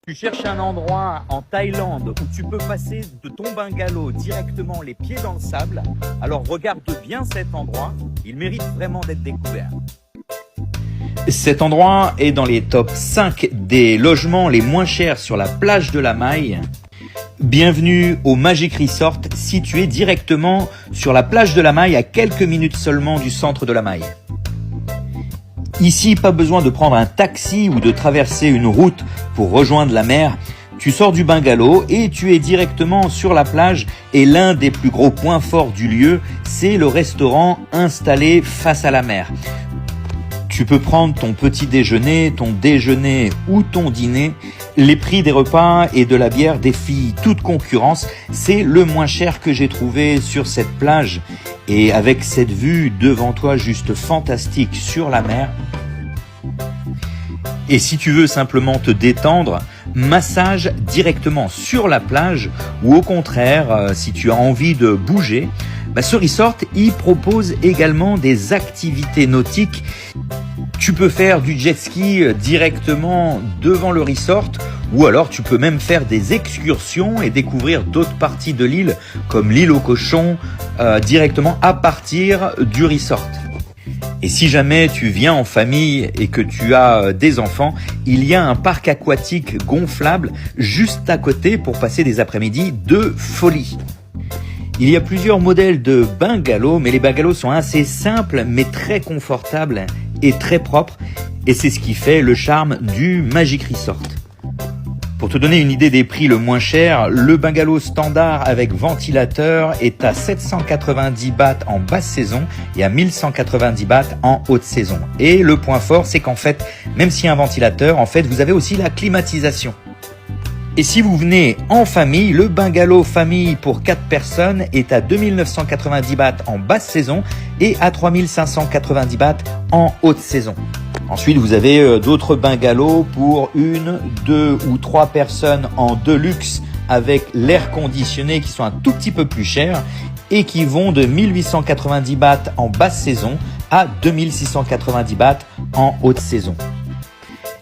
Tu cherches un endroit en Thaïlande où tu peux passer de ton bungalow directement les pieds dans le sable, alors regarde bien cet endroit, il mérite vraiment d'être découvert. Cet endroit est dans les top 5 des logements les moins chers sur la plage de la Maille. Bienvenue au Magic Resort, situé directement sur la plage de la Maille, à quelques minutes seulement du centre de la Maille. Ici, pas besoin de prendre un taxi ou de traverser une route pour rejoindre la mer. Tu sors du bungalow et tu es directement sur la plage, et l'un des plus gros points forts du lieu, c'est le restaurant installé face à la mer. Tu peux prendre ton petit déjeuner, ton déjeuner ou ton dîner. Les prix des repas et de la bière défient toute concurrence. C'est le moins cher que j'ai trouvé sur cette plage. Et avec cette vue devant toi juste fantastique sur la mer. Et si tu veux simplement te détendre, massage directement sur la plage, ou au contraire, si tu as envie de bouger, ce resort y propose également des activités nautiques. Tu peux faire du jet ski directement devant le resort, ou alors tu peux même faire des excursions et découvrir d'autres parties de l'île, comme l'île aux cochons, directement à partir du resort. Et si jamais tu viens en famille et que tu as des enfants, il y a un parc aquatique gonflable juste à côté pour passer des après-midi de folie. Il y a plusieurs modèles de bungalows, mais les bungalows sont assez simples mais très confortables et très propres, et c'est ce qui fait le charme du Magic Resort. Pour te donner une idée des prix le moins cher, le bungalow standard avec ventilateur est à 790 bahts en basse saison et à 1190 bahts en haute saison. Et le point fort, c'est qu'en fait, même s'il y a un ventilateur, en fait, vous avez aussi la climatisation. Et si vous venez en famille, le bungalow famille pour 4 personnes est à 2990 bahts en basse saison et à 3590 bahts en haute saison. Ensuite, vous avez d'autres bungalows pour 1, 2 ou 3 personnes en deluxe avec l'air conditionné qui sont un tout petit peu plus chers et qui vont de 1890 bahts en basse saison à 2690 bahts en haute saison.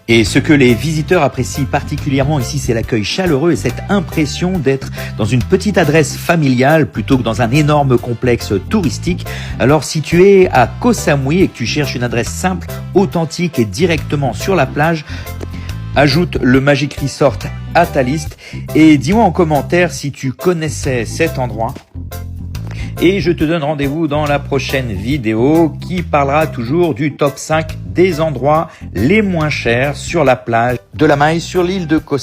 Et ce que les visiteurs apprécient particulièrement ici, c'est l'accueil chaleureux et cette impression d'être dans une petite adresse familiale plutôt que dans un énorme complexe touristique. Alors si tu es à Koh Samui et que tu cherches une adresse simple, authentique et directement sur la plage, ajoute le Magic Resort à ta liste et dis-moi en commentaire si tu connaissais cet endroit. Et je te donne rendez-vous dans la prochaine vidéo qui parlera toujours du top 5 des endroits les moins chers sur la plage de la Maille sur l'île de Koh Samui.